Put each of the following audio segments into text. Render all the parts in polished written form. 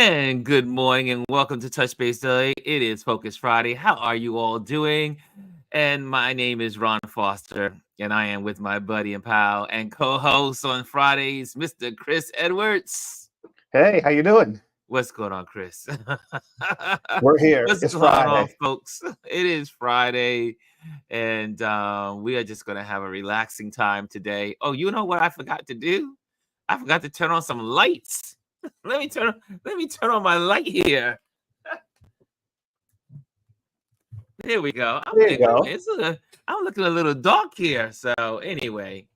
And good morning and welcome to Touch Base Daily. It is Focus Friday. How are you all doing? And my name is Ron Foster, and I am with my buddy and pal and co-host on Fridays, Mr. Chris Edwards. Hey, how you doing? What's going on, Chris? We're here. What's It's going on, Friday. folks? It is Friday, and we are just going to have a relaxing time today. Oh, you know what I forgot to do? I forgot to turn on some lights. Let me turn on my light here. There we go. I'm There you like, wait a go. minute, I'm looking a little dark here. So anyway,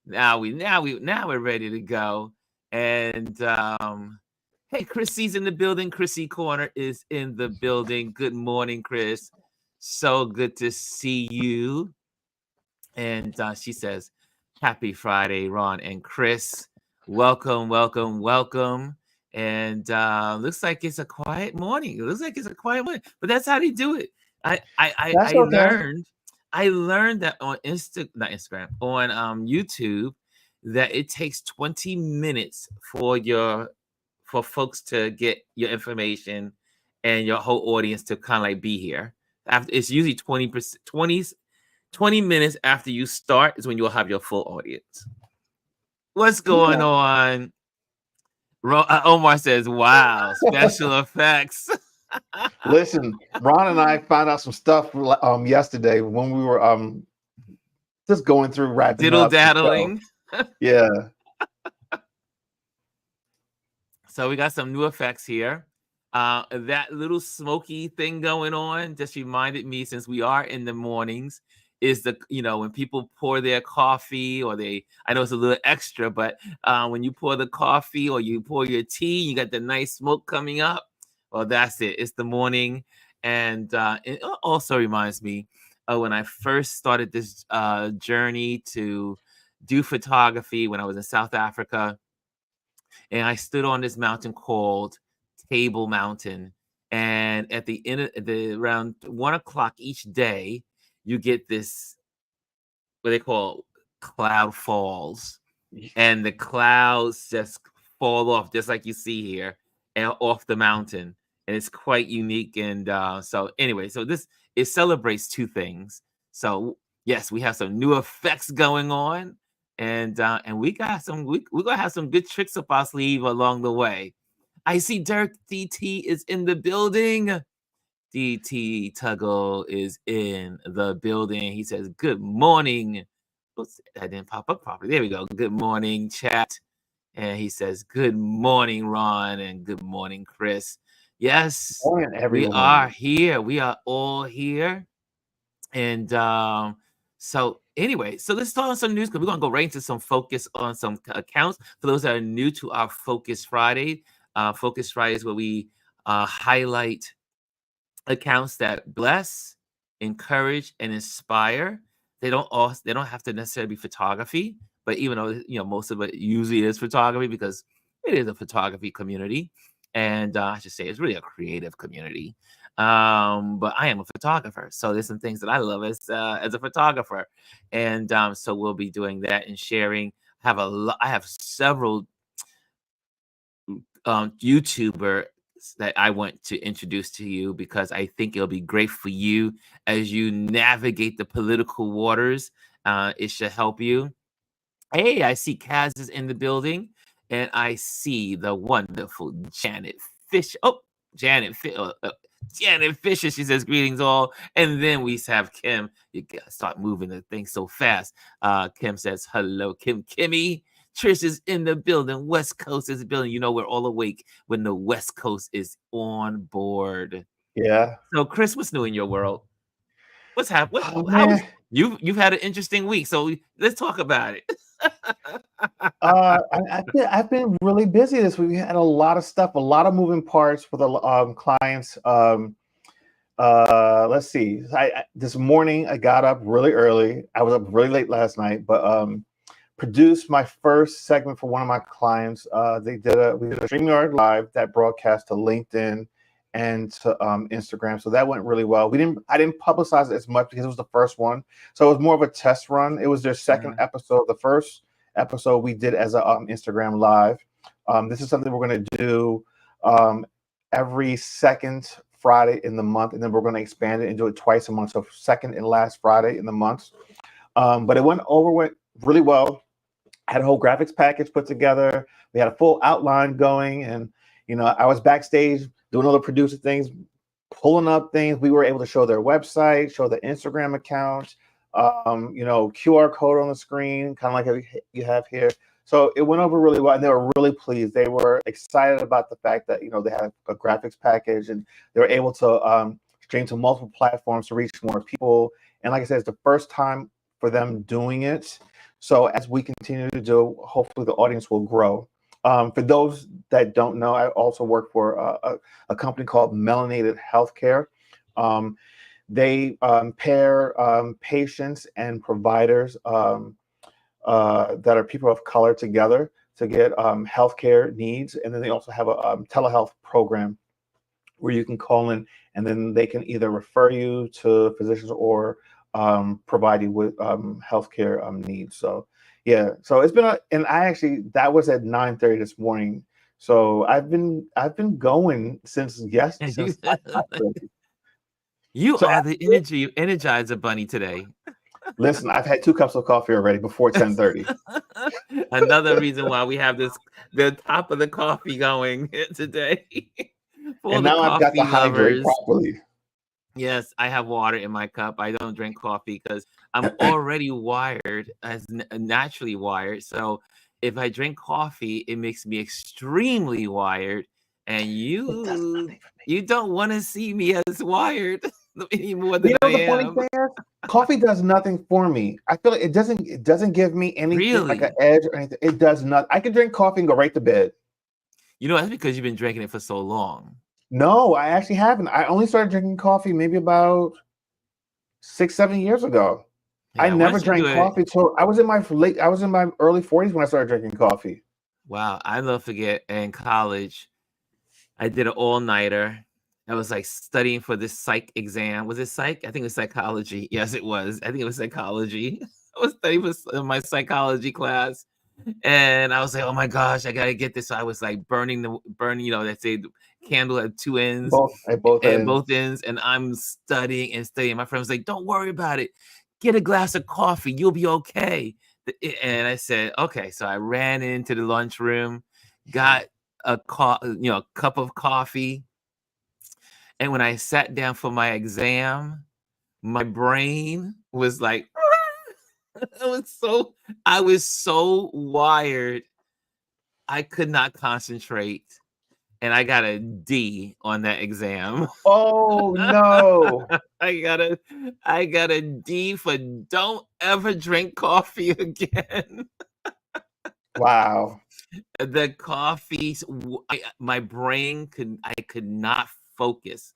now we're ready to go. And hey, Chrissy's in the building. Chrissy Corner is in the building. Good morning, Chris. So good to see you. And she says, "Happy Friday, Ron and Chris. Welcome, welcome, welcome." And looks like it's a quiet morning. It looks like it's a quiet morning, but that's how they do it. I I I, That's I okay. learned I learned that on not Instagram, on YouTube, that it takes 20 minutes for folks to get your information and your whole audience to kind of like be here. After it's usually 20%, 20 minutes after you start is when you'll have your full audience. What's going Yeah. on? Omar says, "Wow, special effects." Listen, Ron and I found out some stuff yesterday when we were just going through wrapping Diddle up the show. daddling. Yeah. So we got some new effects here. That little smoky thing going on just reminded me, since we are in the mornings, is when people pour their coffee, or I know it's a little extra, but when you pour the coffee or you pour your tea, you got the nice smoke coming up. Well, that's it. It's the morning. And it also reminds me of when I first started this journey to do photography when I was in South Africa. And I stood on this mountain called Table Mountain. And at the end of around 1 o'clock each day, you get this, what they call cloud falls. And the clouds just fall off, just like you see here, and off the mountain. And it's quite unique. And so anyway, so it celebrates two things. So yes, we have some new effects going on, and we got we're gonna have some good tricks up our sleeve along the way. I see Dirk DT is in the building. DT Tuggle is in the building. He says, "Good morning." Oops, that didn't pop up properly. There we go. Good morning, chat. And he says, "Good morning, Ron, and good morning, Chris." Yes, Morning, we are everyone. here. We are all here. And so anyway, so let's start on some news, because we're gonna go right into some focus on some accounts. For those that are new to our Focus Friday, Focus Friday is where we highlight accounts that bless, encourage, and inspire. They don't have to necessarily be photography, but even though most of it usually is photography, because it is a photography community, and I should say it's really a creative community. But I am a photographer, so there's some things that I love as a photographer, and so we'll be doing that and sharing. I have several YouTuber that I want to introduce to you, because I think it'll be great for you as you navigate the political waters. It should help you. Hey, I see Kaz is in the building, and I see the wonderful Janet Fish. Oh, Janet Fisher. She says, "Greetings all." And then we have Kim. You gotta start moving the thing so fast. Kim says, "Hello, Kimmy." Trish is in the building. West Coast is building. We're all awake when the West Coast is on board. Yeah. So, Chris, what's new in your world? What's happening? Oh How's man. you've had an interesting week, so let's talk about it. I've been really busy this week. We had a lot of stuff, a lot of moving parts for the clients. Let's see. This morning I got up really early. I was up really late last night, but produced my first segment for one of my clients. We did a StreamYard live that broadcast to LinkedIn and to Instagram, so that went really well. I didn't publicize it as much because it was the first one, so it was more of a test run. It was their second episode. The first episode we did as a Instagram live. This is something we're going to do every second Friday in the month, and then we're going to expand it and do it twice a month. So second and last Friday in the month. But it went really well. I had a whole graphics package put together. We had a full outline going, and I was backstage doing all the producer things, pulling up things. We were able to show their website, show the Instagram account, QR code on the screen, kind of like you have here. So it went over really well, and they were really pleased. They were excited about the fact that they had a graphics package, and they were able to stream to multiple platforms to reach more people. And like I said, it's the first time for them doing it. So as we continue to do, hopefully the audience will grow. For those that don't know, I also work for a company called Melanated Healthcare. They pair patients and providers that are people of color together to get healthcare needs. And then they also have a telehealth program where you can call in, and then they can either refer you to physicians or provide you with healthcare needs. So yeah, so it's been and that was at 9:30 this morning. So I've been going since since you so are the energizer bunny today. Listen, I've had 2 cups of coffee already before 10:30. Another reason why we have the top of the coffee going today. And now I've got to hydrate properly. Yes, I have water in my cup. I don't drink coffee because I'm already wired, naturally wired. So if I drink coffee, it makes me extremely wired. And you don't want to see me as wired any more than I am. Funny thing is, coffee does nothing for me. I feel like it doesn't give me anything like an edge or anything. It does not. I can drink coffee and go right to bed. That's because you've been drinking it for so long. No, I actually haven't. I only started drinking coffee maybe about 6-7 years ago. Yeah, I never drank coffee till I was in my early 40s when I started drinking coffee. Wow, I never forget in college, I did an all-nighter. I was like studying for this psych exam. Was it psych? I think it was psychology. Yes, it was. I think it was psychology. I was studying for my psychology class. And I was like, oh my gosh, I gotta get this. So I was like burning, they say the candle at 2 ends. Both ends. And I'm studying and studying. My friend was like, don't worry about it. Get a glass of coffee. You'll be okay. And I said, okay. So I ran into the lunchroom, got a cup of coffee. And when I sat down for my exam, my brain was like, I was so wired. I could not concentrate. And I got a D on that exam. Oh no. I got a D for don't ever drink coffee again. Wow. The coffee, my brain could not focus.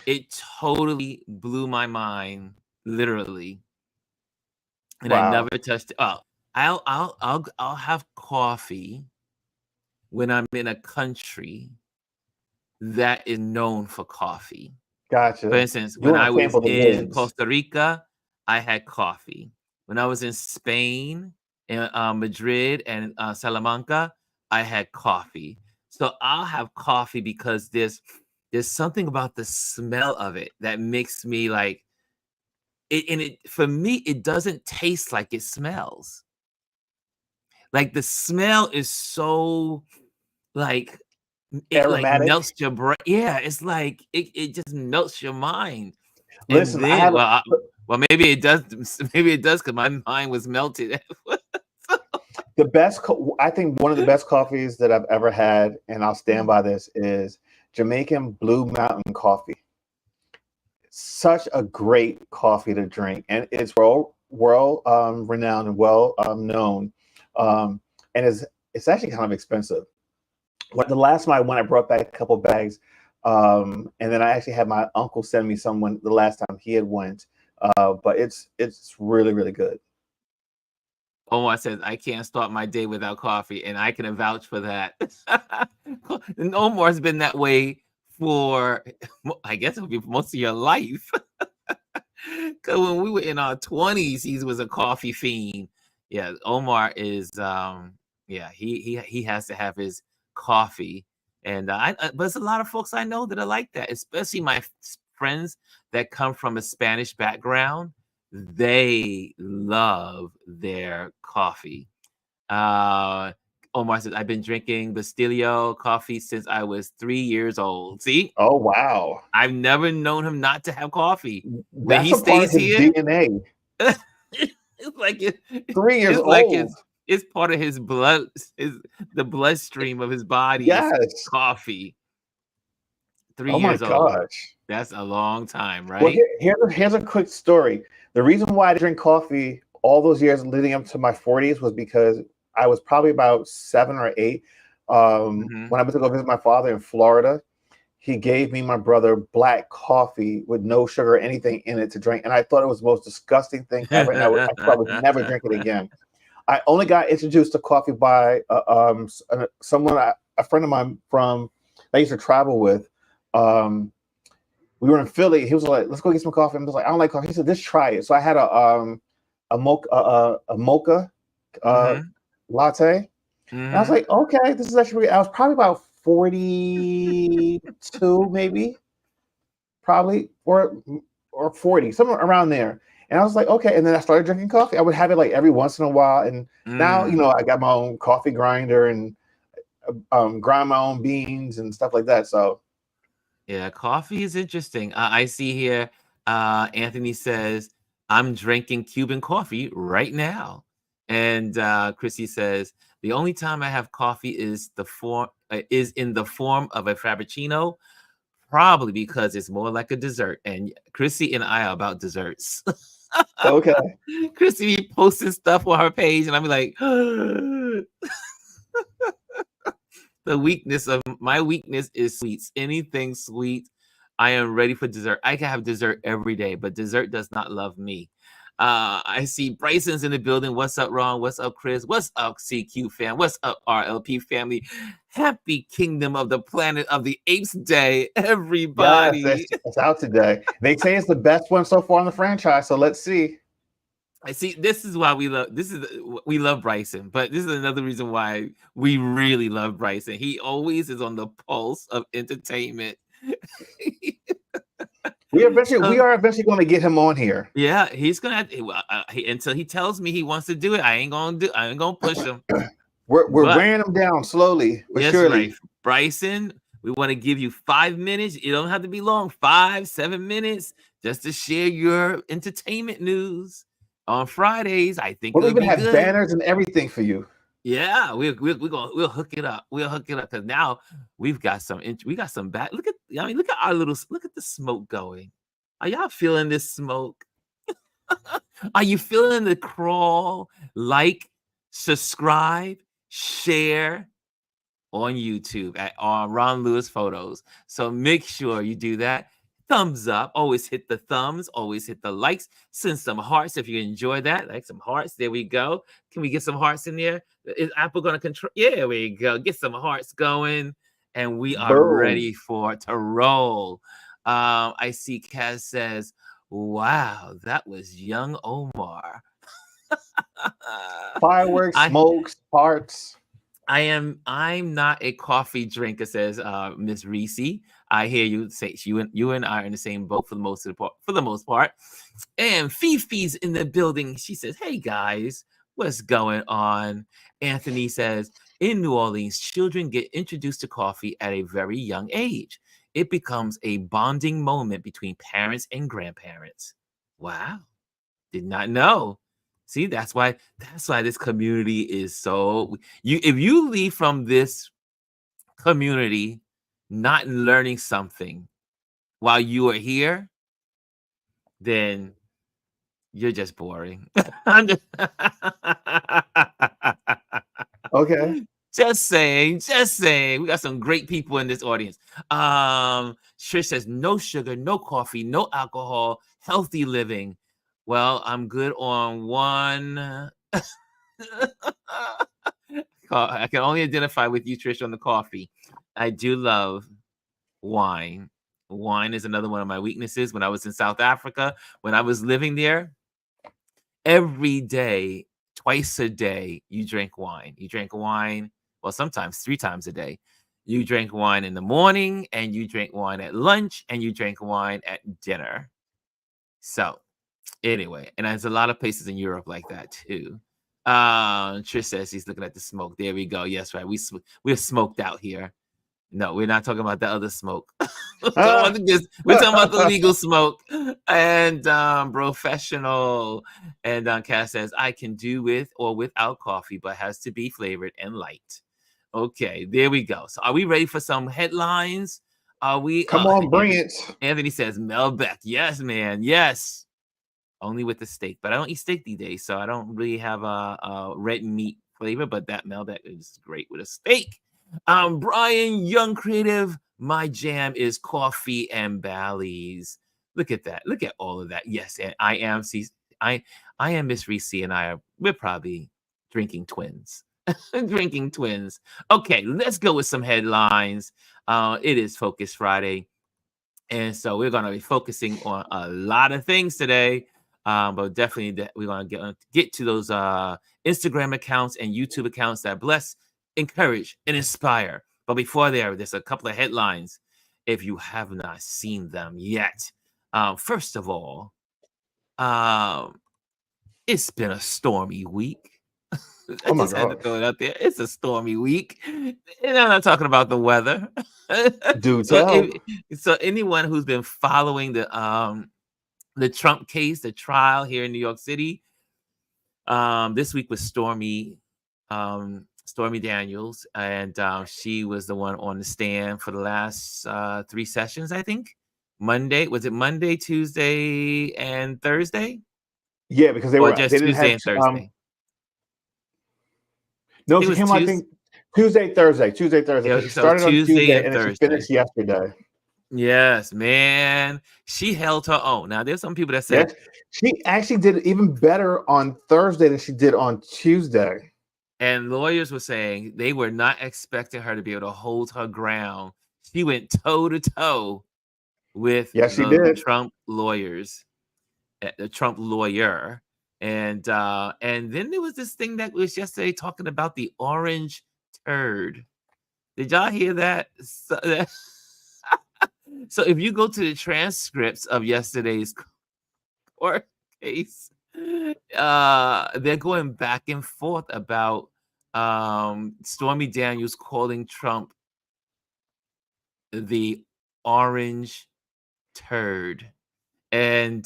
It totally blew my mind, literally. And I never touched it. Oh, I'll have coffee when I'm in a country that is known for coffee. Gotcha. For instance, when I was in Costa Rica, I had coffee. When I was in Spain, in Madrid and Salamanca, I had coffee. So I'll have coffee because there's something about the smell of it that makes me like it. And for me, it doesn't taste like it smells. Like the smell is so like it aromatic. Like melts your brain. Yeah, it's like it just melts your mind. Listen, and then, well, maybe it does. Maybe it does because my mind was melted. I think one of the best coffees that I've ever had, and I'll stand by this, is Jamaican Blue Mountain coffee. Such a great coffee to drink, and it's world renowned and well known, and it's actually kind of expensive. The last time I went, I brought back a couple bags, and then I actually had my uncle send me someone the last time he had went, but it's really, really good. Omar says, I can't start my day without coffee, and I can vouch for that. And Omar's been that way for, I guess it would be most of your life. Because when we were in our 20s, he was a coffee fiend. Yeah, Omar is, he has to have his coffee And but there's a lot of folks I know that are like that, especially my friends that come from a Spanish background. They love their coffee. Omar says, I've been drinking Bastilio coffee since I was 3 years old. See, Oh wow, I've never known him not to have coffee. When that's he a part of stays his here, DNA. it's like 3 years it's like old. it's part of his blood, the bloodstream of his body is Yes. coffee. 3 Oh my years old. gosh. That's a long time, Well, right? here's a quick story. The reason why I drink coffee all those years leading up to my 40s was because I was probably about 7 or 8. Mhm. When I went to go visit my father in Florida, he gave me my brother black coffee with no sugar or anything in it to drink, and I thought it was the most disgusting thing ever, and I thought I would never drink it again. I only got introduced to coffee by a friend of mine from I used to travel with. We were in Philly. He was like, "Let's go get some coffee." I was like, "I don't like coffee." He said, "Just try it." So I had a mocha Mhm. latte. And I was Mhm. like, "Okay, this is actually." I was probably about 42, maybe, probably, or 40, somewhere around there. And I was like, "Okay." And then I started drinking coffee. I would have it like every once in a while. And now, Mm. I got my own coffee grinder and grind my own beans and stuff like that. So Yeah, coffee is interesting. I see here, Anthony says, I'm drinking Cuban coffee right now. And Chrissy says, the only time I have coffee is in the form of a frappuccino, probably because it's more like a dessert. And Chrissy and I are about desserts. okay, Chrissy be posting stuff on her page, and I'm like, my weakness is sweets. Anything sweet, I am ready for dessert. I can have dessert every day, but dessert does not love me. I see Bryson's in the building. What's up, Ron? What's up, Chris? What's up, CQ fam? What's up, RLP family? Happy Kingdom of the Planet of the Apes Day, yes, everybody. it's out today. They say it's the best one so far in the franchise. So let's see. I see. This is why we love Bryson, but this is another reason why we really love Bryson. He always is on the pulse of entertainment. We So, are eventually going to get him on here. yeah, he's gonna until he tells me he wants to do it. I ain't gonna push him. We're But wearing him down slowly but yes, right, surely. Bryson. We want to give you 5 minutes. It don't have to be long. 5-7 minutes just to share your entertainment news on Fridays. I think We'll it'll even be have good. banners and everything for you. Yeah, we'll hook it up. We'll hook it up because now we got some back. Look at our look at the smoke going. Are y'all feeling this smoke? Are you feeling the crawl? Like, subscribe, share on YouTube at Ron Lewis Photos. So make sure you do that. Thumbs up. Always hit the thumbs. Always hit the likes. Send some hearts if you enjoy that. Like some hearts. There we go. Can we get some hearts in there? Is Apple going to control? Yeah, there we go. Get some hearts going. And we are Boom. ready to roll. I see Kaz says, wow, that was young Omar. Fireworks, I smokes, hearts. I'm not a coffee drinker, says Miss Reese. I hear you say you and I are in the same boat for the most part. And Fifi's in the building. She says, "Hey guys, what's going on?" Anthony says, "In New Orleans, children get introduced to coffee at a very young age. It becomes a bonding moment between parents and grandparents." Wow. Did not know. See, that's why this community is so if you leave from this community not learning something while you are here, then you're just boring. I'm just, Okay. just saying, just saying. We got some great people in this audience. Trish says no sugar, no coffee, no alcohol, healthy living. Well, I'm good on one. I can only identify with you, Trish, on the coffee. I do love wine. Wine is another one of my weaknesses. When I was in South Africa, when I was living there, every day, twice a day, you drink wine. You drink wine, well, sometimes 3 times a day. You drink wine in the morning, and you drink wine at lunch, and you drink wine at dinner. So anyway, and there's a lot of places in Europe like that too. Trish says he's looking at the smoke. There we go. Yes, right. We're smoked out here. No, we're not talking about the other smoke. We're talking about the legal smoke. And professional. And Cass says, I can do with or without coffee, but has to be flavored and light. Okay, there we go. So are we ready for some headlines? Are we? Come on, bring it. Anthony says, Mel Beck. Yes, man. Yes. Only with the steak, but I don't eat steak these days, so I don't really have a red meat flavor. But that Mel Beck is great with a steak. Brian Young Creative. My jam is coffee and Bally's. Look at that. Look at all of that. Yes, and I am Miss Reese, and we're probably drinking twins. Drinking twins. Okay, let's go with some headlines. It is Focus Friday, and so we're going to be focusing on a lot of things today. But definitely we're going to get to those Instagram accounts and YouTube accounts that bless, encourage, and inspire. But before there's a couple of headlines if you have not seen them yet. First of all, it's been a stormy week. I just had to throw it out there. It's a stormy week. And I'm not talking about the weather. So anyone who's been following the Trump case, the trial here in New York City, this week was Stormy Daniels, and she was the one on the stand for the last 3 sessions, I think. Was it Monday, Tuesday, and Thursday? Yeah, because they didn't Tuesday have and Thursday. No, she came, I think, Tuesday, Thursday. She started on Tuesday and then she finished yesterday. Yes, man. She held her own. Now, there's some people that said she actually did even better on Thursday than she did on Tuesday. And lawyers were saying they were not expecting her to be able to hold her ground. She went toe to toe with the Trump lawyers, the Trump lawyer. And then there was this thing that was yesterday talking about the orange turd. Did y'all hear that? So if you go to the transcripts of yesterday's court case, they're going back and forth about Stormy Daniels calling Trump the orange turd, and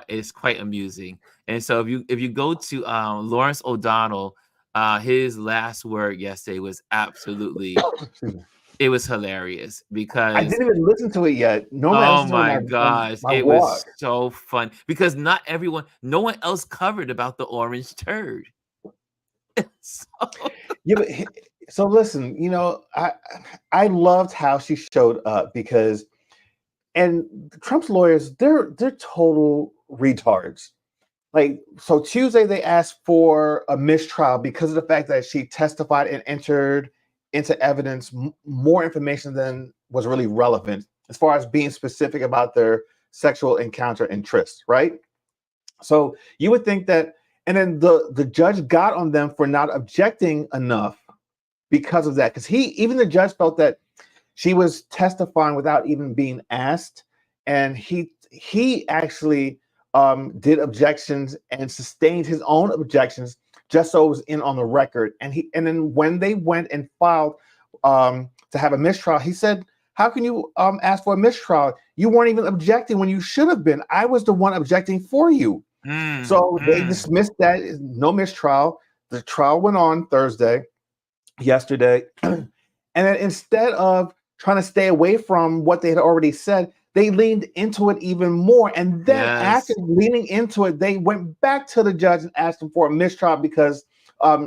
it's quite amusing. And so if you go to Lawrence O'Donnell, his last word yesterday was absolutely it was hilarious because I didn't even listen to it yet. Oh my gosh, it was so fun because no one else covered about the orange turd. So listen, I loved how she showed up because, and Trump's lawyers, they're total retards. Like, so Tuesday they asked for a mistrial because of the fact that she testified and entered into evidence more information than was really relevant as far as being specific about their sexual encounter and tryst, right? So you would think that, and then the judge got on them for not objecting enough because of that, because even the judge felt that she was testifying without even being asked, and he actually did objections and sustained his own objections just so it was in on the record. And then when they went and filed to have a mistrial, he said, how can you ask for a mistrial? You weren't even objecting when you should have been. I was the one objecting for you. So they dismissed that, no mistrial. The trial went on yesterday. And then instead of trying to stay away from what they had already said, they leaned into it even more. And then after leaning into it, they went back to the judge and asked him for a mistrial because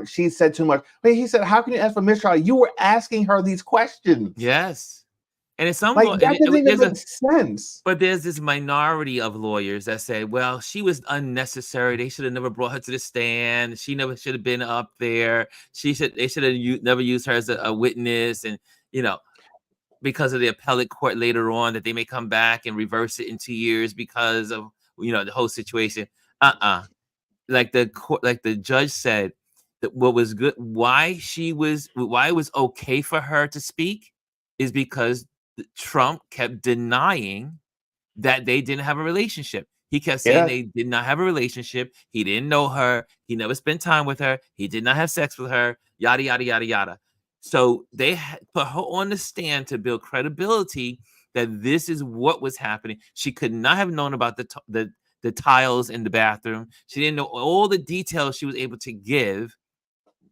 she said too much. But he said, how can you ask for mistrial? You were asking her these questions. Yes. And it's some that doesn't even make sense. But there's this minority of lawyers that say, well, she was unnecessary. They should have never brought her to the stand. She never should have been up there. They should have never used her as a witness. And, because of the appellate court later on that they may come back and reverse it in 2 years because of, the whole situation. Like the judge said that what was good, why it was okay for her to speak is because Trump kept denying that they didn't have a relationship. He kept saying they did not have a relationship. He didn't know her. He never spent time with her. He did not have sex with her. Yada, yada, yada, yada. So they put her on the stand to build credibility that this is what was happening. She could not have known about the tiles in the bathroom. She didn't know all the details she was able to give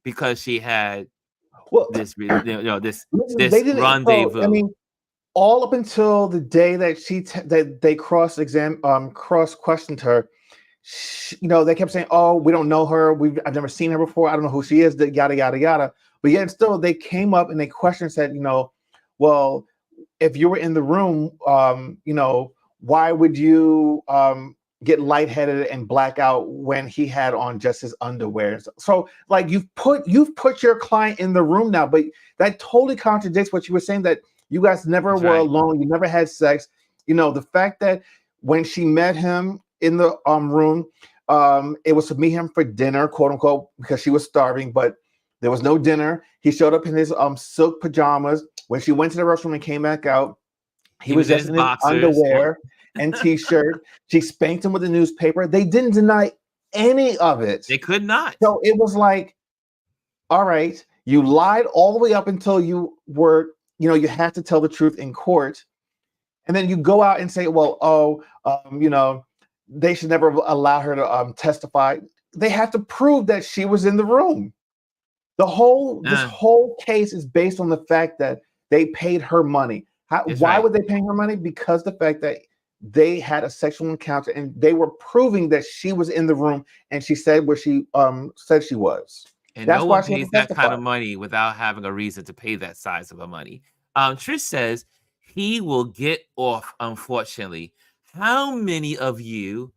because she had this they didn't. rendezvous. So, I mean, all up until the day that that they cross questioned her, they kept saying, "Oh, we don't know her. I've never seen her before. I don't know who she is." Yada yada yada. But yet still, they came up and they questioned, said, well, if you were in the room, why would you get lightheaded and black out when he had on just his underwear? So, like, you've put your client in the room now, but that totally contradicts what you were saying, that you guys never were alone. You never had sex. The fact that when she met him in the room, it was to meet him for dinner, quote unquote, because she was starving, but there was no dinner. He showed up in his silk pajamas. When she went to the restroom and came back out, he was just in his underwear and t-shirt. She spanked him with a newspaper. They didn't deny any of it. They could not. So it was like, all right, you lied all the way up until you were, you had to tell the truth in court. And then you go out and say, well, they should never allow her to testify. They have to prove that she was in the room. This whole case is based on the fact that they paid her money. Why would they pay her money? Because the fact that they had a sexual encounter and they were proving that she was in the room and she said where she said she was. And that's no one pays that kind of money without having a reason to pay that size of a money. Trish says he will get off, unfortunately. How many of you,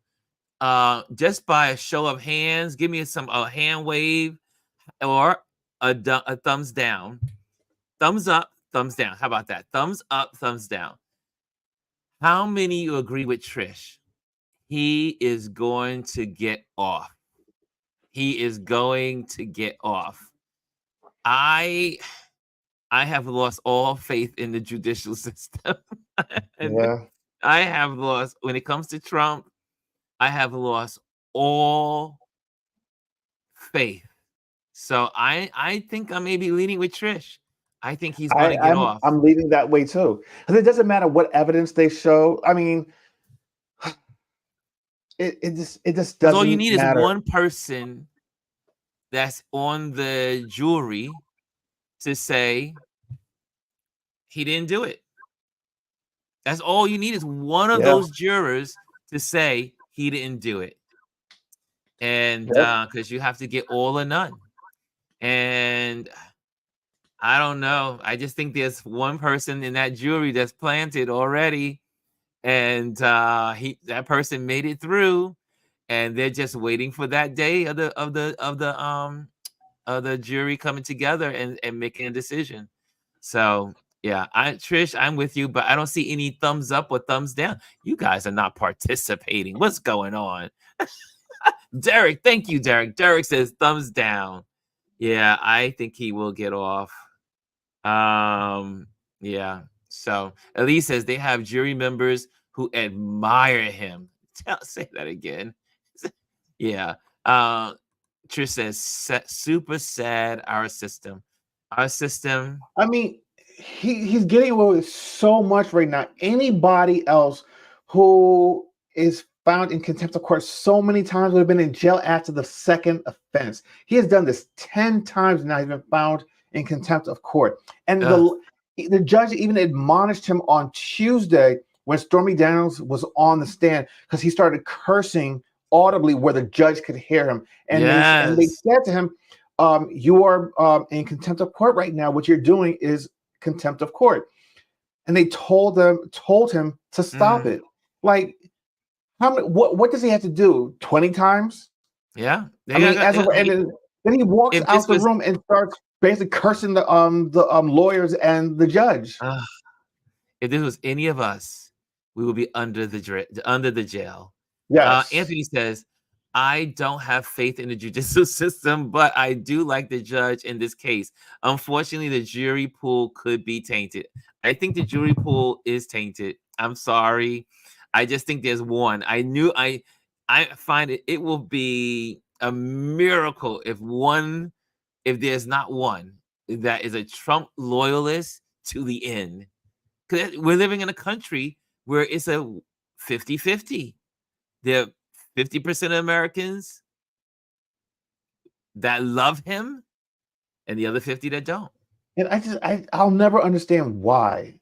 just by a show of hands, give me a hand wave or a thumbs down, thumbs up, thumbs down. How about that? Thumbs up, thumbs down. How many of you agree with Trish? He is going to get off. He is going to get off. I have lost all faith in the judicial system. I have lost, when it comes to Trump, I have lost all faith. So I think I may be leaning with Trish. I think he's going to get off. I'm leaning that way too. Because it doesn't matter what evidence they show. I mean, it just doesn't. All you need matter. is one person that's on the jury to say he didn't do it. That's all you need, is one of those jurors to say he didn't do it. And because you have to get all or none. And I don't know. I just think there's one person in that jury that's planted already. And that person made it through. And they're just waiting for that day of the jury coming together and making a decision. So yeah, Trish, I'm with you, but I don't see any thumbs up or thumbs down. You guys are not participating. What's going on? Derek, thank you, Derek. Derek says thumbs down. Yeah, I think he will get off. Yeah. So Elise says they have jury members who admire him. Say that again. Yeah. Trish says super sad. Our system. I mean, he's getting away with so much right now. Anybody else who is found in contempt of court so many times would have been in jail after the second offense. He has done this 10 times now. He's been found in contempt of court. And the judge even admonished him on Tuesday when Stormy Daniels was on the stand, because he started cursing audibly where the judge could hear him. And they said to him, you are in contempt of court right now. What you're doing is contempt of court. And they told him to stop it. Like, what does he have to do? 20 times? Yeah. Then he walks out the room and starts basically cursing the lawyers and the judge. If this was any of us, we would be under the jail. Yes. Anthony says, I don't have faith in the judicial system, but I do like the judge in this case. Unfortunately, the jury pool could be tainted. I think the jury pool is tainted. I'm sorry. I just think there's one. I find it will be a miracle if there's not one that is a Trump loyalist to the end. Because we're living in a country where it's a 50-50. There are 50% of Americans that love him and the other 50 that don't. And I'll never understand why.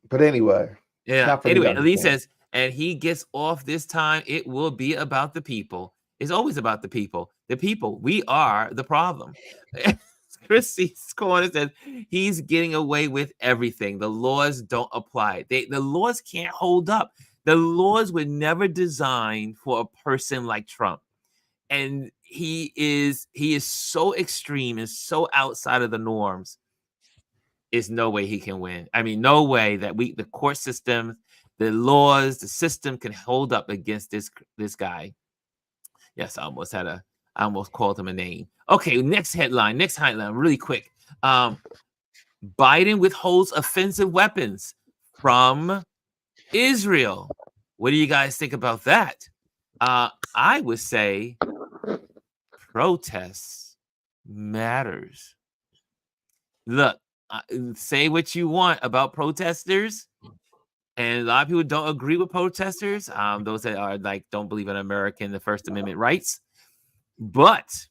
But anyway. Yeah. Anyway, Elise says, and he gets off this time. It will be about the people. It's always about the people. The people. We are the problem. Chrissy's corner says he's getting away with everything. The laws don't apply. The laws can't hold up. The laws were never designed for a person like Trump. And he is so extreme and so outside of the norms. There's no way he can win. I mean, no way that the court system, the laws, the system can hold up against this guy. Yes, I almost called him a name. Okay, next headline, really quick. Biden withholds offensive weapons from Israel. What do you guys think about that? I would say protests matters. Look, say what you want about protesters, and a lot of people don't agree with protesters. Those that are don't believe in the First Amendment rights, but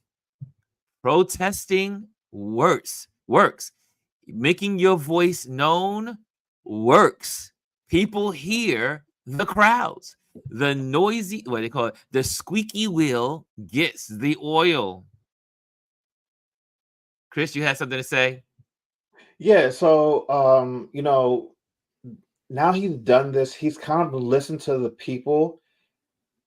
protesting works. Making your voice known works. People hear the crowds. The noisy, what they call it, the squeaky wheel gets the oil. Chris, you had something to say? Yeah, so now he's done this, he's kind of listened to the people.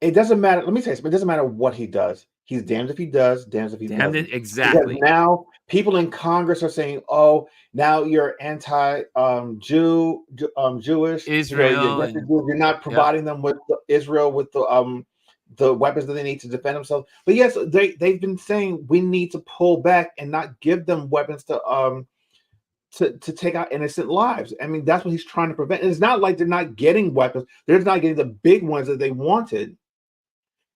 It doesn't matter. Let me say this, it doesn't matter what he does. He's damned if he does, damned if he doesn't. Exactly. Because now people in Congress are saying, "Oh, now you're anti Jewish, Israel. You're not providing them with Israel with the weapons that they need to defend themselves." But yes, they've been saying we need to pull back and not give them weapons to take out innocent lives. I mean, that's what he's trying to prevent. And it's not like they're not getting weapons; they're not getting the big ones that they wanted.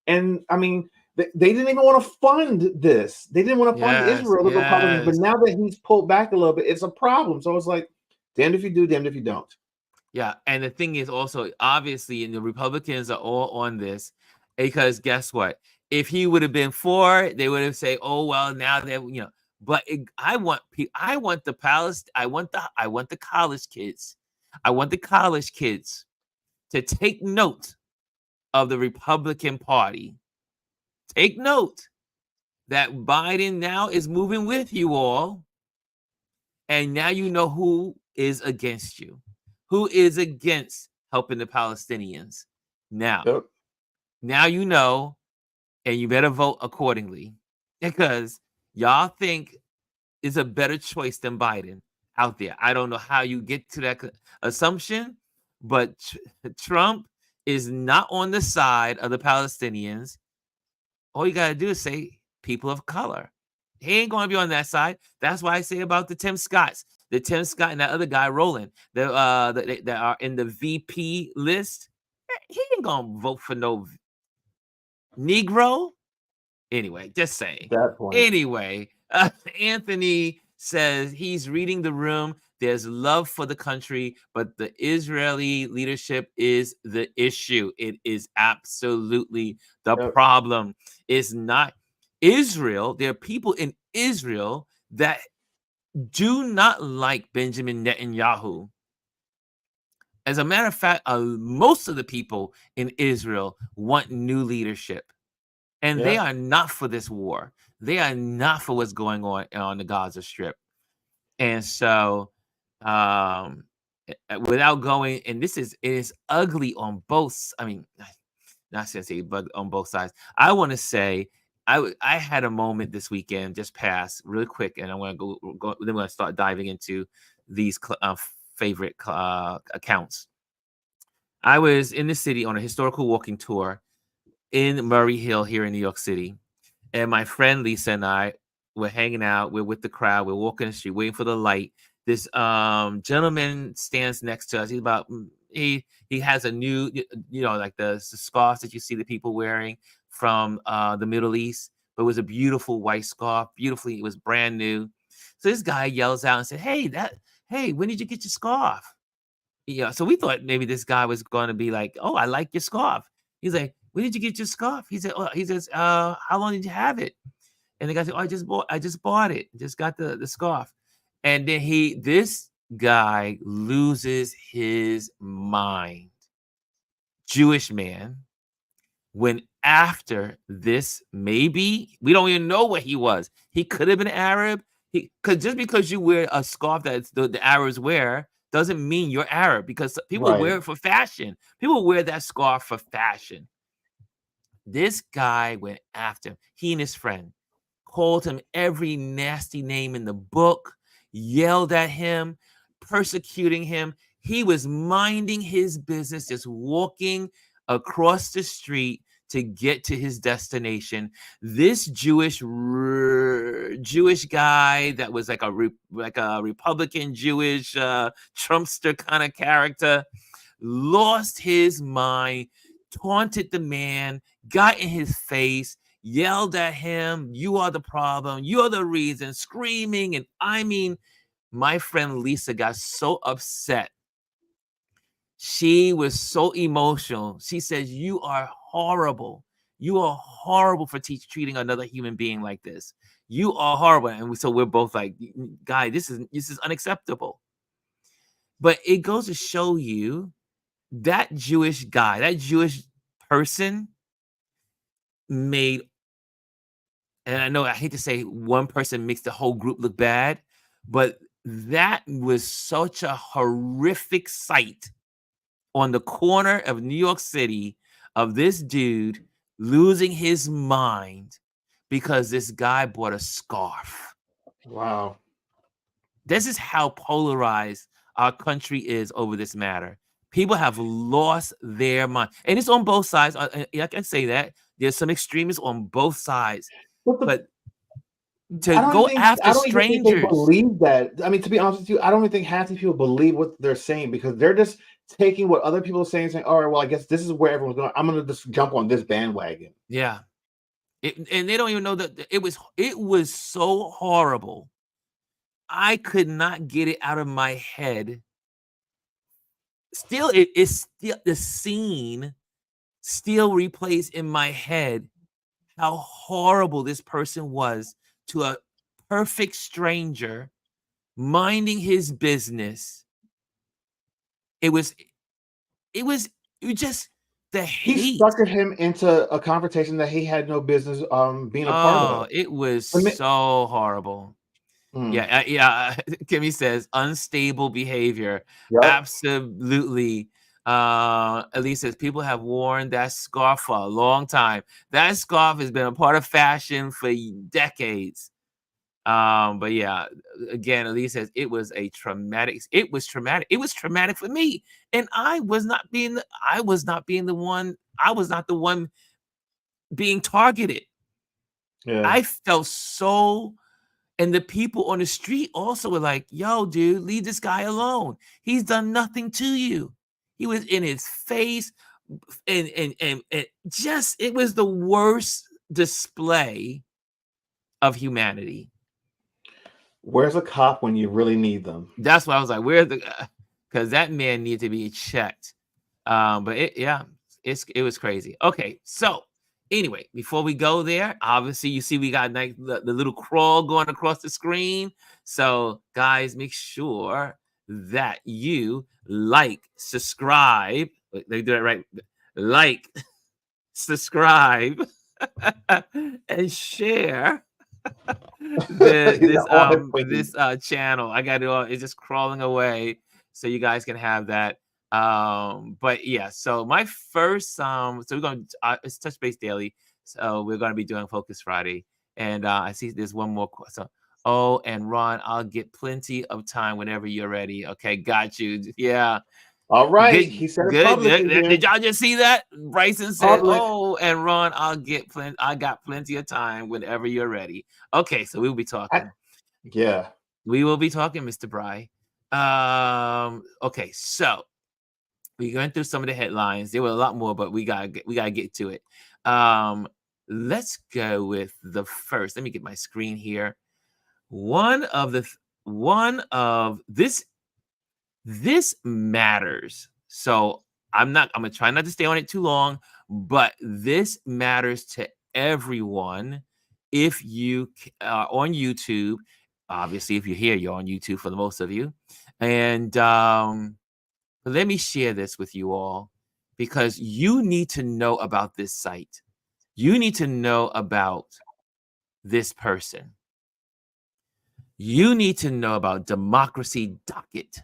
And I mean, they didn't even want to fund this. They didn't want to fund Israel, the Republicans. But now that he's pulled back a little bit, it's a problem. So it's like, damned if you do, damned if you don't. Yeah, and the thing is also, obviously, and the Republicans are all on this, because guess what? If he would have been for, they would have said, "Oh well, now that But I want the college kids. I want the college kids to take note of the Republican Party. Take note that Biden now is moving with you all, and now you know who is against you, who is against helping the Palestinians. Now you know, and you better vote accordingly, because y'all think is a better choice than Biden out there. I don't know how you get to that assumption, but Trump is not on the side of the Palestinians. All you got to do is say people of color. He ain't going to be on that side. That's why I say about the Tim Scotts. The Tim Scott and that other guy, Roland, that are in the VP list. He ain't going to vote for no Negro. Anyway, just saying. Anyway, Anthony says he's reading the room. There's love for the country, but the Israeli leadership is the issue. It is absolutely the problem. It's not Israel. There are people in Israel that do not like Benjamin Netanyahu. As a matter of fact, most of the people in Israel want new leadership. And they are not for this war. They are not for what's going on the Gaza Strip. And so, without going, and it is ugly on both. I mean, not to say, but on both sides. I want to say, I had a moment this weekend just passed really quick, and I'm going to go. Then we're going to start diving into these favorite accounts. I was in the city on a historical walking tour. in Murray Hill here in New York City. And my friend Lisa and I were hanging out. We're with the crowd. We're walking the street, waiting for the light. This gentleman stands next to us. He's about he has a new, like the scarves that you see the people wearing from the Middle East. But it was a beautiful white scarf. Beautifully, it was brand new. So this guy yells out and said, "Hey, when did you get your scarf?" Yeah, so we thought maybe this guy was going to be like, "Oh, I like your scarf." He's like, "When did you get your scarf?" He said, he says, "How long did you have it?" And the guy said, "Oh, I just bought it. Just got the scarf." And then this guy loses his mind. Jewish man went after this. Maybe we don't even know what he was. He could have been Arab. Because just because you wear a scarf that the Arabs wear doesn't mean you're Arab, because people Right. wear it for fashion. People wear that scarf for fashion. This guy went after him. He and his friend called him every nasty name in the book, yelled at him, persecuting him. He was minding his business, just walking across the street to get to his destination. This Jewish guy that was like a Republican Jewish Trumpster kind of character lost his mind, taunted the man, got in his face, yelled at him, "You are the problem, you're the reason," screaming. And I mean, my friend Lisa got so upset. She was so emotional. She says, "You are horrible. You are horrible for treating another human being like this. You are horrible." And so we're both like, "Guy, this is unacceptable." But it goes to show you that Jewish guy, that Jewish person made, and I know I hate to say one person makes the whole group look bad, but that was such a horrific sight on the corner of New York City of this dude losing his mind because this guy bought a scarf. Wow. This is how polarized our country is over this matter. People have lost their mind, and it's on both sides. I can say that there's some extremists on both sides, but to go after I don't even think they strangers. believe that. I mean, to be honest with you, I don't even think half these people believe what they're saying, because they're just taking what other people are saying, all right, well, I guess this is where everyone's going. I'm going to just jump on this bandwagon. Yeah, and they don't even know that it was so horrible. I could not get it out of my head. Still, it is still the scene still replays in my head how horrible this person was to a perfect stranger minding his business. It was just the He hate. suckered him into a confrontation that he had no business being a part Oh, of. it was so horrible. Yeah, Kimmy says unstable behavior. Yep. Absolutely. Elise says people have worn that scarf for a long time. That scarf has been a part of fashion for decades. But yeah, again, Elise says it was traumatic. It was traumatic. It was traumatic for me, and I was not the one being targeted. Yeah. I felt so. And the people on the street also were like, "Yo, dude, leave this guy alone. He's done nothing to you." He was in his face, and just it was the worst display of humanity. Where's a cop when you really need them? That's why I was like, "Where's the?" Because that man needed to be checked. But it was crazy. Okay, so anyway, before we go there, obviously you see we got like the little crawl going across the screen. So guys, make sure that you like, subscribe. They do it right. Like, subscribe, and share this channel. I got it all. It's just crawling away, so you guys can have that. But yeah, so my first so we're going to it's touch base daily, so we're going to be doing Focus Friday, and I see there's one more so and Ron, I'll get plenty of time whenever you're ready. Okay, got you. Yeah, All right, Good, he said it good, publicly good. here. Did y'all just see that? Bryson said, Public. "Oh, and Ron, I got plenty of time whenever you're ready." Okay, so we'll be talking. Yeah. We will be talking, Mr. Bry. Okay, so we went through some of the headlines. There were a lot more, but we gotta get to it. Let's go with the first. Let me get my screen here. One of this matters. So I'm gonna try not to stay on it too long, but this matters to everyone. If you are on YouTube, obviously, if you're here, you're on YouTube for the most of you. And let me share this with you all because you need to know about this site. You need to know about this person. You need to know about Democracy Docket.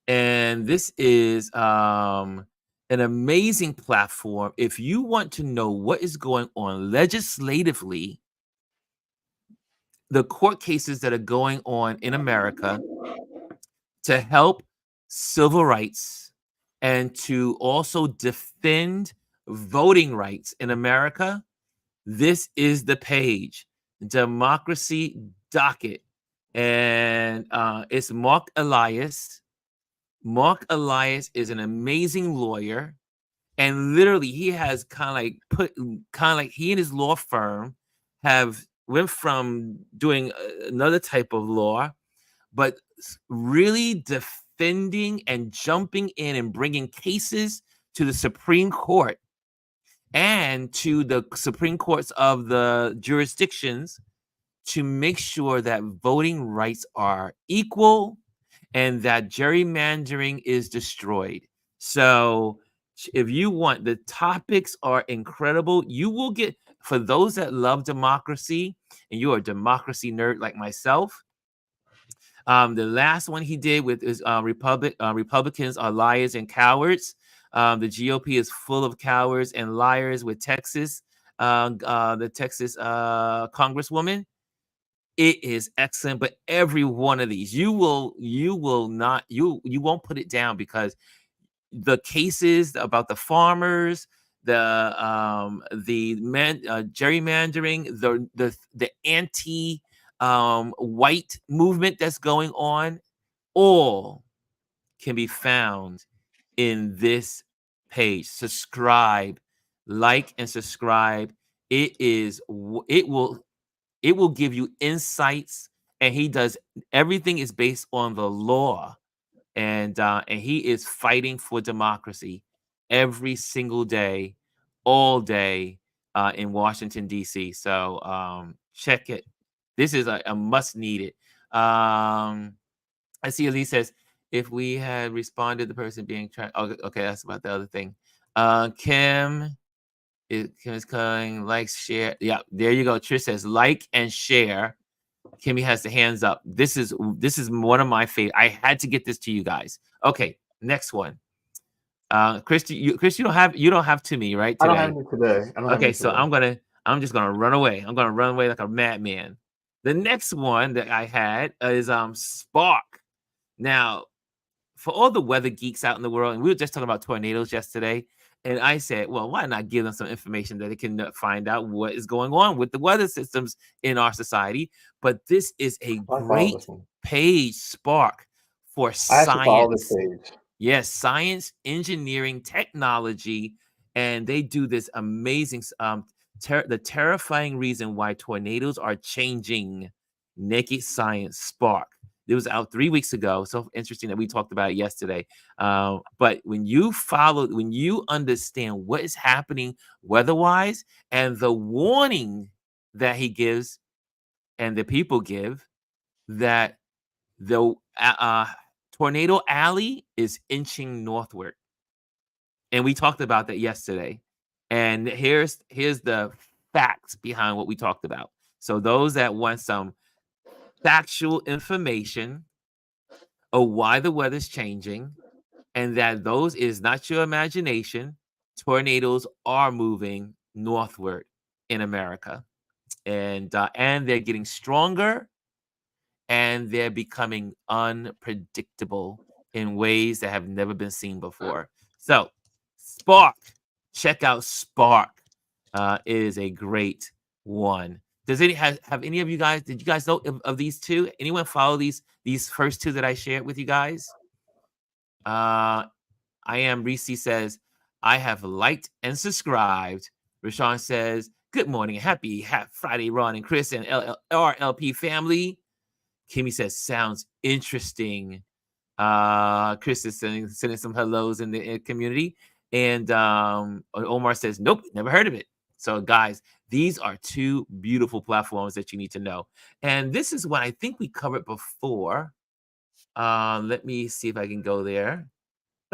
And this is an amazing platform. If you want to know what is going on legislatively, the court cases that are going on in America to help civil rights and to also defend voting rights in America, this is the page, Democracy Docket. And it's Mark Elias. Mark Elias is an amazing lawyer. And literally, he has kind of like he and his law firm have went from doing another type of law, but really defending and jumping in and bringing cases to the Supreme Court and to the Supreme Courts of the jurisdictions to make sure that voting rights are equal and that gerrymandering is destroyed. So if you want, the topics are incredible. You will get, for those that love democracy and you're a democracy nerd like myself, the last one he did with is Republicans are liars and cowards. The GOP is full of cowards and liars with Texas, the Texas Congresswoman. It is excellent, but every one of these, you won't put it down because the cases about the farmers, gerrymandering, the anti white movement that's going on, all can be found in this page. Subscribe, like, and subscribe. It will give you insights, and he does everything is based on the law, and he is fighting for democracy every single day, all day, in Washington D.C. So check it. This is a must need it. I see Elise says if we had responded, the person being tracked. Okay, that's about the other thing. Kim is calling, like, share. Yeah, there you go. Trish says like and share. Kimmy has the hands up. This is one of my favorite. I had to get this to you guys. Okay, next one. Chris, you don't have to me right today. I don't have it today. Okay, so I'm just gonna run away. I'm gonna run away like a madman. The next one that I had is Spark. Now, for all the weather geeks out in the world, and we were just talking about tornadoes yesterday, and I said, well, why not give them some information that they can find out what is going on with the weather systems in our society? But this is a great page, Spark, for science. Yes, science, engineering, technology, and they do this amazing, the terrifying reason why tornadoes are changing. Naked Science, Spark. It was out 3 weeks ago. So interesting that we talked about it yesterday. But when you understand what is happening weather-wise and the warning that he gives and the people give, that the tornado alley is inching northward. And we talked about that yesterday. And here's the facts behind what we talked about. So those that want some factual information of why the weather's changing and that those is not your imagination, tornadoes are moving northward in America. And they're getting stronger and they're becoming unpredictable. in ways that have never been seen before. So, Spark, check out Spark. It is a great one. Does any have any of you guys? Did you guys know of these two? Anyone follow these first two that I shared with you guys? I am Reese says I have liked and subscribed. Rashawn says good morning, happy Friday, Ron and Chris and RLP family. Kimmy says sounds interesting. Chris is sending some hellos in the community, and Omar says nope, never heard of it. So guys, these are two beautiful platforms that you need to know, and this is what I think we covered before. Let me see if I can go there.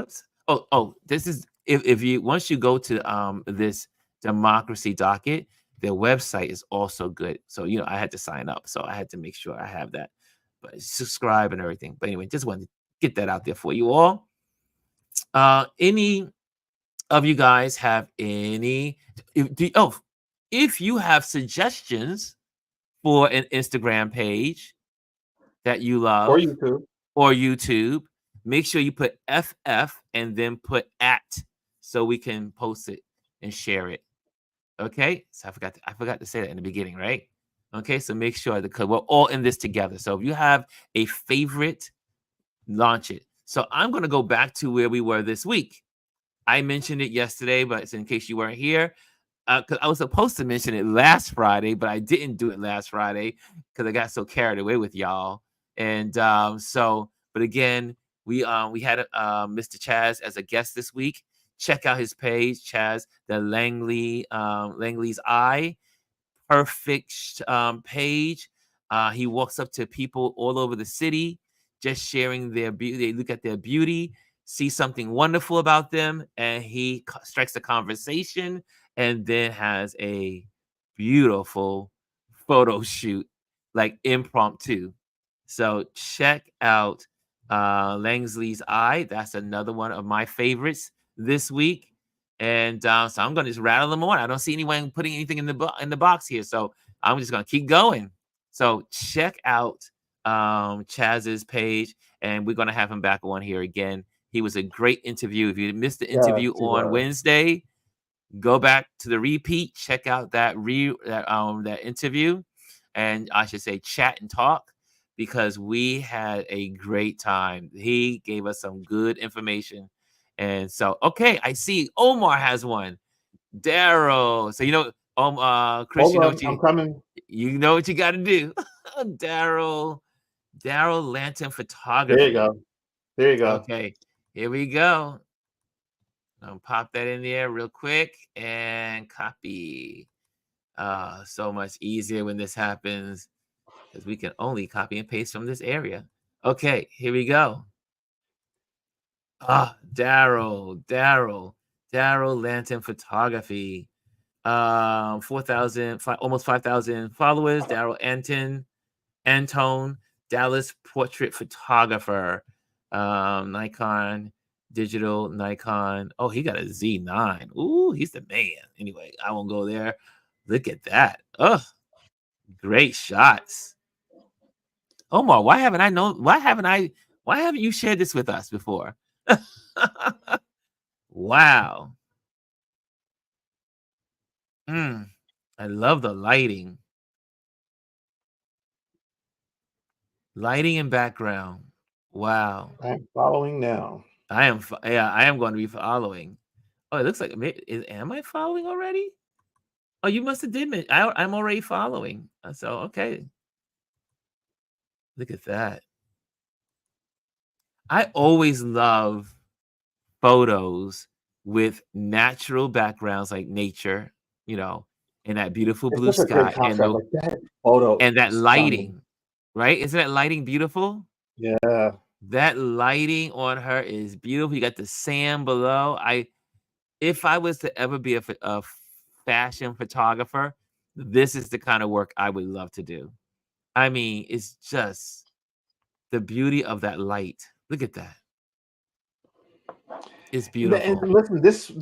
Oops. Oh, this is if you once you go to this democracy docket, their website is also good. So I had to sign up, so I had to make sure I have that, but subscribe and everything. But anyway, just wanted to get that out there for you all. Any of you guys have any? If you have suggestions for an Instagram page that you love or YouTube, make sure you put FF and then put @ so we can post it and share it. Okay, so I forgot to say that in the beginning, right? Okay, so make sure because we're all in this together. So if you have a favorite, launch it. So I'm going to go back to where we were this week. I mentioned it yesterday, but it's in case you weren't here. Because I was supposed to mention it last Friday, but I didn't do it last Friday because I got so carried away with y'all. And but again, we had Mr. Chaz as a guest this week. Check out his page, Chaz, the Langley's Eye. Perfect page. He walks up to people all over the city, just sharing their beauty. They look at their beauty, see something wonderful about them, and he strikes a conversation and then has a beautiful photo shoot, like impromptu. So check out Langsley's Eye. That's another one of my favorites this week. And so I'm going to just rattle them on. I don't see anyone putting anything in the box here. So I'm just going to keep going. So check out Chaz's page, and we're going to have him back on here again. He was a great interview. If you missed the interview on Wednesday, go back to the repeat, check out that interview, and I should say chat and talk, because we had a great time. He gave us some good information. And so, okay, I see Omar has one. Daryl. So Chris, I'm coming. You know what you got to do. Daryl Lantern Photography. There you go. Okay, here we go. I'll pop that in there real quick and copy. So much easier when this happens because we can only copy and paste from this area. Okay, here we go. Daryl Lantern Photography. 4,000, almost 5,000 followers. Daryl Antone, Dallas portrait photographer. Nikon, digital Nikon. Oh, he got a Z9. Ooh, he's the man. Anyway, I won't go there. Look at that. Oh, great shots. Omar, why haven't you shared this with us before? Wow. I love the lighting. Lighting and background. Wow. I'm following now. I am going to be following. Oh, it looks like am I following already? Oh, you must have did it. I'm already following. So okay. Look at that. I always love photos with natural backgrounds like nature, and that beautiful blue sky and that photo and that lighting, right? Isn't that lighting beautiful? Yeah. That lighting on her is beautiful. You got the sand below. If I was to ever be a fashion photographer, this is the kind of work I would love to do. I mean, it's just the beauty of that light. Look at that. It's beautiful. And listen, this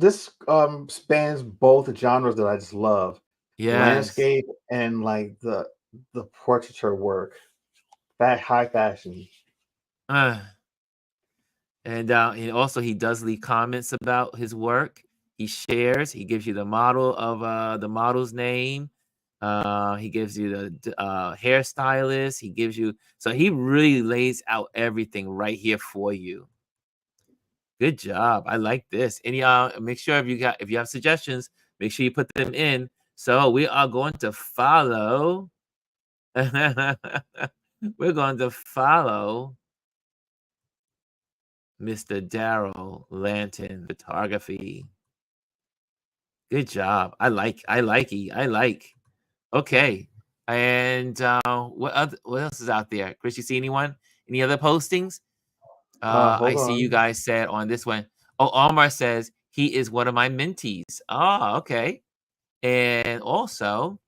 spans both genres that I just love. Yes. Landscape and like the portraiture work. That high fashion. And also he does leave comments about his work. He shares. He gives you the model of the model's name. He gives you the hairstylist. He gives you, so he really lays out everything right here for you. Good job. I like this. And make sure if you have suggestions, make sure you put them in. So we are going to follow. We're going to follow Mr. Daryl Lanton Photography. Good job. I like. Okay. And what else is out there? Chris, you see anyone? Any other postings? I Hold see you on. guys said on this one. Oh, Omar says he is one of my mentees. Oh, okay. And also,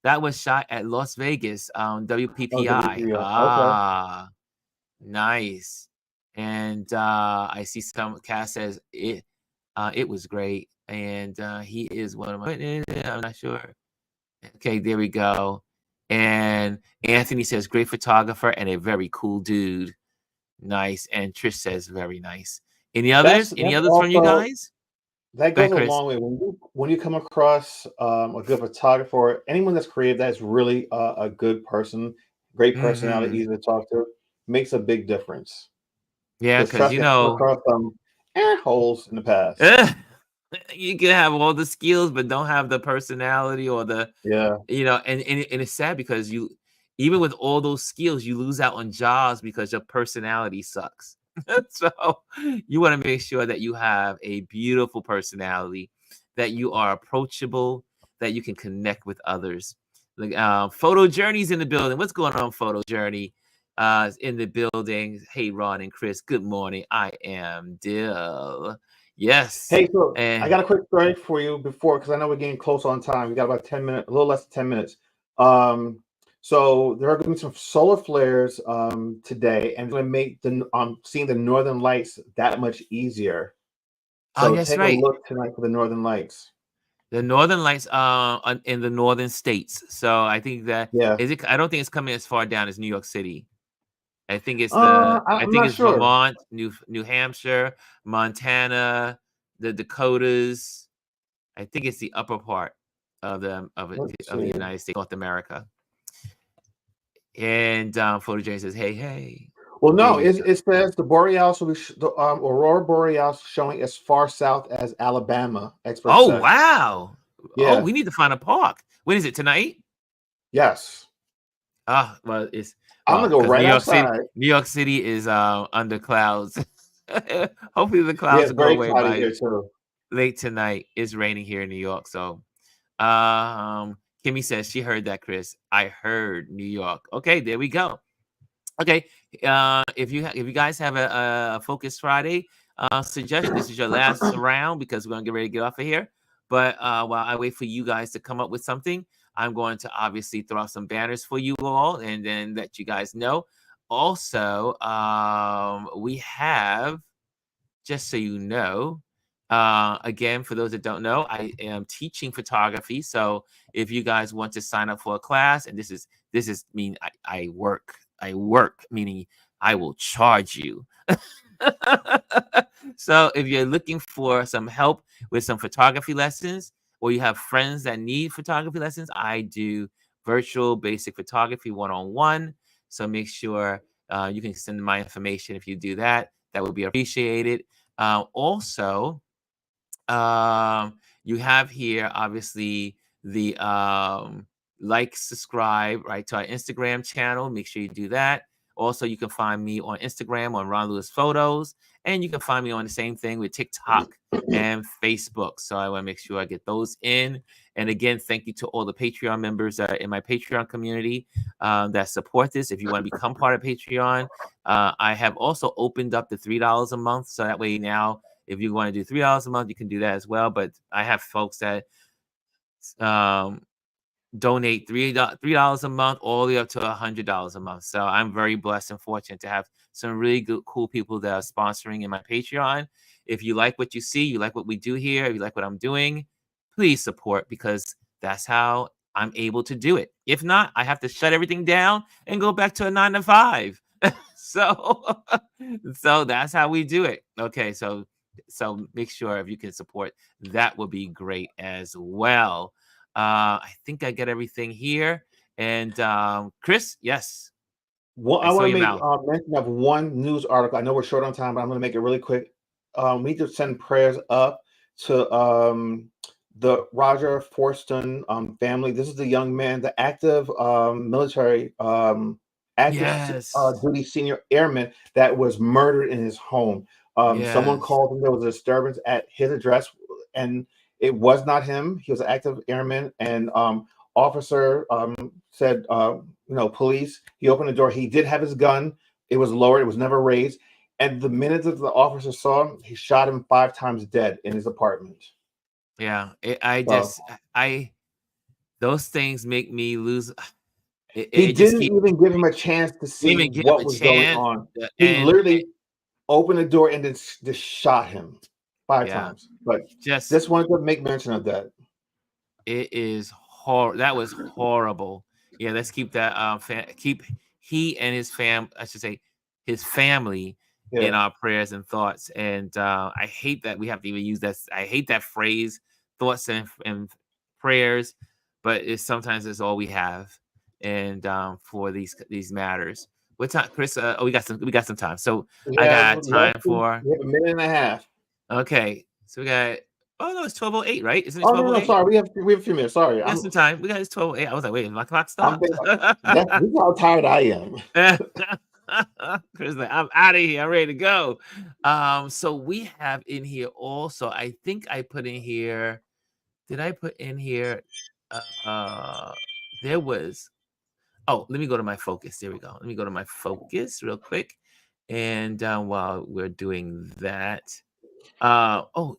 that was shot at Las Vegas, Oh, WPPI. WPPI. Okay. Ah, nice. And I see some Cass says it was great. And he is one of my, I'm not sure. Okay, there we go. And Anthony says great photographer and a very cool dude. Nice. And Trish says very nice. Any others? Any That's others from you also, guys? that Go ahead, goes a Chris. long way when you come across a good photographer, or anyone that's creative, that's really a good person, great personality, Mm-hmm. easy to talk to, makes a big difference. Yeah, Because because trust me, I've come across some holes in the past. you can have all the skills, but don't have the personality or the, Yeah. and it's sad because even with all those skills, you lose out on jobs because your personality sucks. So you want to make sure that you have a beautiful personality, that you are approachable, that you can connect with others. Like Photo Journey's in the building. What's going on, Photo Journey? In the building. Hey, Ron and Chris. Good morning. I am Dill. Yes. Hey, so I And got a quick story for you before, because I know we're getting close on time. We got about 10 minutes, a little less than 10 minutes. So there are going to be some solar flares today, and it's going to make seeing the northern lights that much easier. So that's take a right. look tonight for the northern lights. The northern lights in the northern states. So I think that Yeah. is it. I don't think it's coming as far down as New York City. I think I I'm think not it's sure. Vermont, New Hampshire, Montana, the Dakotas. I think it's the upper part of Let's the see. United States, North America. And Photo Jane says, "Hey." Well, There no, you go. it says the borealis will be the aurora borealis showing as far south as Alabama. Experts Oh say. wow! Oh, Yeah. we need to find a park. When is it tonight? Yes. Well, it's I'm gonna go because right outside. New York City is under clouds. Hopefully the Yeah, clouds it's will go very away cloudy by here too. late tonight. It's raining here in New York. So Kimmy says she heard that, Chris. I heard New York. Okay, there we go. Okay. If you guys have a Focus Friday suggestion, this is your last round because we're gonna get ready to get off of here. But while I wait for you guys to come up with something, I'm going to obviously throw out some banners for you all and then let you guys know. Also, we have, just so you know, again, for those that don't know, I am teaching photography. So if you guys want to sign up for a class, and this is mean I work, meaning I will charge you. So if you're looking for some help with some photography lessons, or you have friends that need photography lessons, I do virtual basic photography one-on-one. So make sure you can send my information. If you do that, that would be appreciated. Also, you have here obviously the like, subscribe, right, to our Instagram channel. Make sure you do that. Also, you can find me on Instagram on Ron Lewis Photos, and you can find me on the same thing with TikTok and Facebook. So I want to make sure I get those in. And again, thank you to all the Patreon members in my Patreon community that support this. If you want to become part of Patreon, I have also opened up the $3 a month. So that way now, if you want to do $3 a month, you can do that as well. But I have folks that donate $3 a month all the way up to $100 a month. So I'm very blessed and fortunate to have some really good, cool people that are sponsoring in my Patreon. If you like what you see, you like what we do here, if you like what I'm doing, please support, because that's how I'm able to do it. If not, I have to shut everything down and go back to a 9 to 5. So so that's how we do it. Okay, so make sure if you can support, that would be great as well. I think I get everything here. And Chris, yes, Well, I I saw want to your make mouth. mention of one news article. I know we're short on time, but I'm going to make it really quick. We need to send prayers up to the Roger Forston family. This is the young man, the active military, active Yes. duty senior airman that was murdered in his home. Someone Yes. called him. There was a disturbance at his address, and it was not him. He was an active airman, and officer said, police. He opened the door. He did have his gun. It was lowered. It was never raised. And the minute that the officer saw him, he shot him 5 times dead in his apartment. Yeah. So Those things make me lose. he It just didn't keep even give him a chance to see even give him what a was going chance. on. He And literally opened the door and then just shot him 5 yeah, times. But just just wanted to make mention of that. it is that was horrible. Yeah, let's keep that keep he and his I should say his family in Yeah. our prayers and thoughts. And I hate that we have to even use that. I hate that phrase, thoughts and prayers, but sometimes it's all we have. And for these matters. What time, Chris? Oh, we got some time. So I got time for. We have a minute and a half. Okay, so we got. Oh no, it's 12:08, right? Isn't it Oh no, 12:08? sorry. We have a few minutes. Sorry. We got some time. We got, it's 12:08. I was like, wait, my clock I'm stopped. this is how tired I am. Chris, like, I'm out of here. I'm ready to go. So we have in here also. I think I put in here. Did I put in here? There was. Oh, let me go to my focus. There we go. Let me go to my focus real quick. And while we're doing that, oh,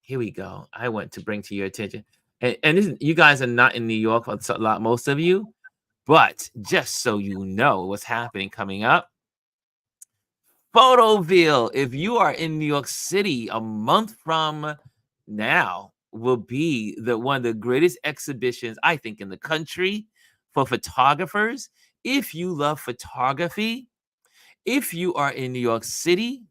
here we go. I want to bring to your attention, and this, you guys are not in New York, a lot, most of you, but just so you know what's happening coming up. Photoville, if you are in New York City, a month from now will be one of the greatest exhibitions, I think, in the country for photographers. If you love photography, if you are in New York City,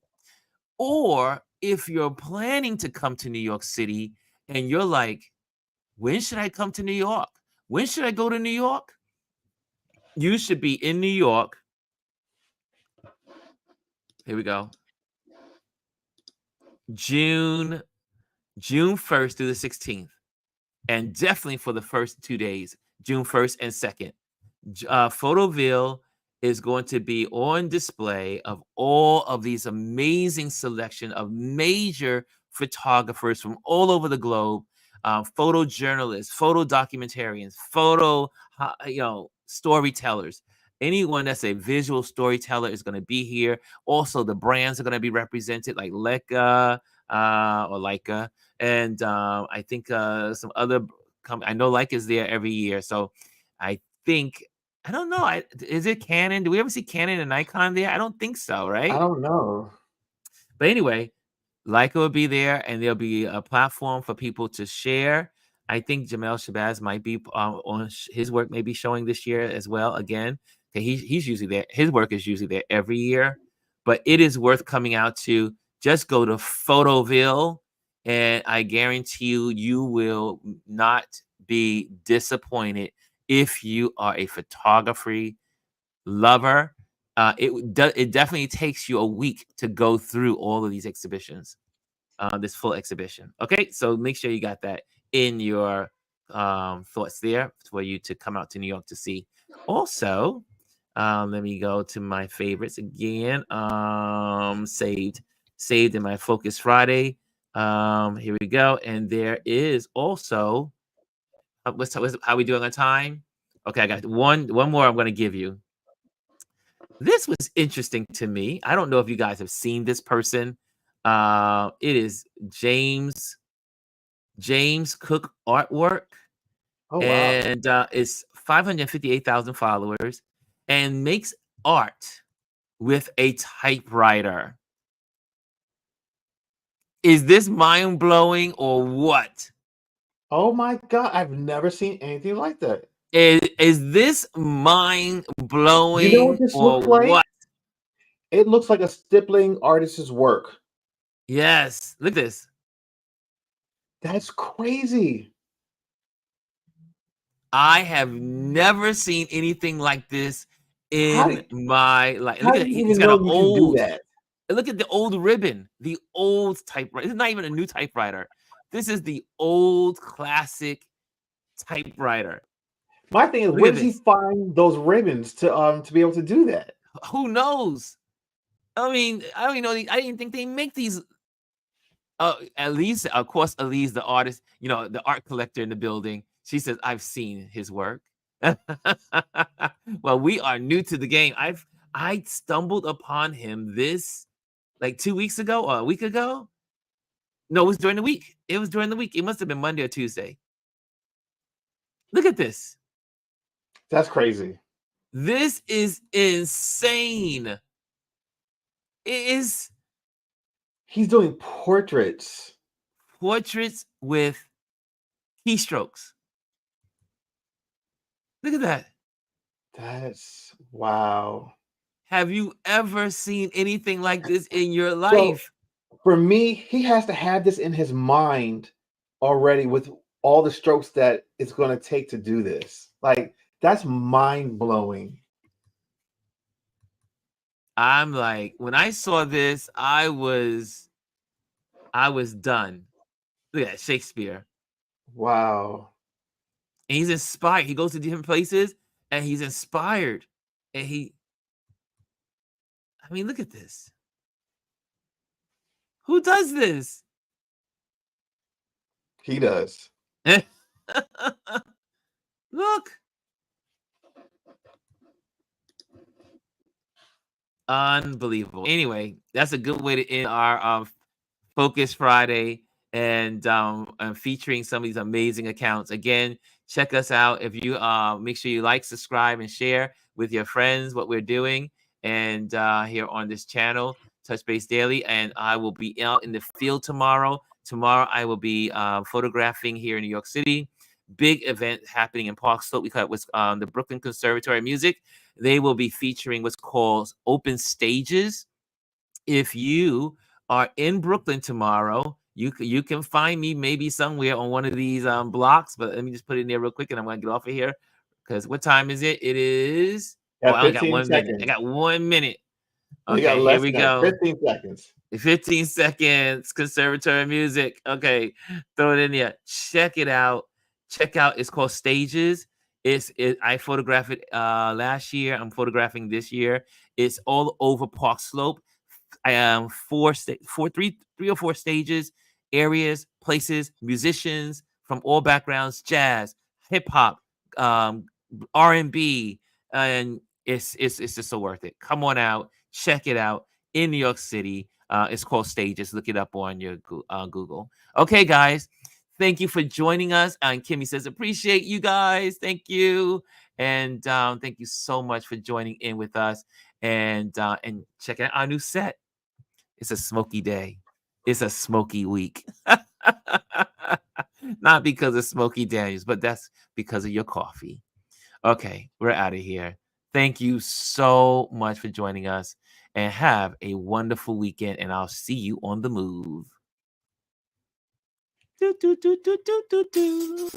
or if you're planning to come to New York City and you're like, when should I come to New York? When should I go to New York? You should be in New York. Here we go. June 1st through the 16th. And definitely for the first 2 days, June 1st and 2nd. Photoville is going to be on display of all of these amazing selection of major photographers from all over the globe, photojournalists, photo documentarians, storytellers. Anyone that's a visual storyteller is going to be here. Also, the brands are going to be represented, like Leica or Leica, and I think some other. I know Leica is there every year, so I think. I don't know. Is it Canon? Do we ever see Canon and Nikon there? I don't think so, right? I don't know. But anyway, Leica will be there, and there'll be a platform for people to share. I think Jamel Shabazz might be on his work, maybe showing this year as well. Again, he's usually there. His work is usually there every year, but it is worth coming out to. Just go to Photoville, and I guarantee you will not be disappointed if you are a photography lover. It definitely takes you a week to go through all of these exhibitions, this full exhibition. Okay, so make sure you got that in your thoughts there for you to come out to New York to see. Also, let me go to my favorites again. Saved in my Focus Friday. Here we go, and there is also. How we doing on time? Okay, I got one more I'm going to give you. This was interesting to me. I don't know if you guys have seen this person. It is James Cook artwork. Oh wow. And it's 558,000 followers and makes art with a typewriter. Is this mind-blowing or what? Oh my God, I've never seen anything like that. Is this mind-blowing You know what this or looks like? what? It looks like a stippling artist's work. Yes, look at this. That's crazy. I have never seen anything like this How in do my life. how Look do at it. you He's even got an know you can do old. that? Look at the old ribbon. The old typewriter. It's not even a new typewriter. This is the old classic typewriter. My thing is, Look where at does he this. find those ribbons to be able to do that? Who knows? I mean, I don't even know. I didn't think they make these. At least, of course, Elise, the artist, the art collector in the building, she says, I've seen his work. Well, we are new to the game. I stumbled upon him this like 2 weeks ago or a week ago. No, it was during the week. It was during the week. It must have been Monday or Tuesday. Look at this. That's crazy. This is insane. It is He's doing portraits. portraits with keystrokes. Look at that. That's wow. Have you ever seen anything like this in your So life? for me, he has to have this in his mind already with all the strokes that it's going to take to do this. Like, that's mind blowing. I'm like, when I saw this, I was done. Look at that, Shakespeare. Wow. And he's inspired. He goes to different places and he's inspired. And I mean, look at this. Who does this? He does. Look. Unbelievable. Anyway, that's a good way to end our Focus Friday and featuring some of these amazing accounts. Again, check us out. If you make sure you like, subscribe, and share with your friends what we're doing and here on this channel, Touch Base Daily. And I will be out in the field tomorrow. Tomorrow I will be photographing here in New York City. Big event happening in Park Slope. We call it with the Brooklyn Conservatory of Music. They will be featuring what's called open stages. If you are in Brooklyn tomorrow, you can find me maybe somewhere on one of these blocks. But let me just put it in there real quick, and I'm gonna get off of here because what time is it? It is. Oh, I only got 1 minute. I got 1 minute. You got Okay, here less we than go. 15 seconds. 15 seconds. Conservatory music. Okay, throw it in there. Check it out. Check out. It's called Stages. I photographed it last year. I'm photographing this year. It's all over Park Slope. I am three or four stages, areas, places, musicians from all backgrounds, jazz, hip hop, R&B, and it's just so worth it. Come on out, check it out in New York City. It's called Stages. Look it up on your Google. Okay, guys. Thank you for joining us. And Kimmy says, appreciate you guys. Thank you. And thank you so much for joining in with us and checking out our new set. It's a smoky day. It's a smoky week. Not because of Smoky Daniels, but that's because of your coffee. Okay, we're out of here. Thank you so much for joining us and have a wonderful weekend. And I'll see you on the move. Do, do, do, do, do, do, do.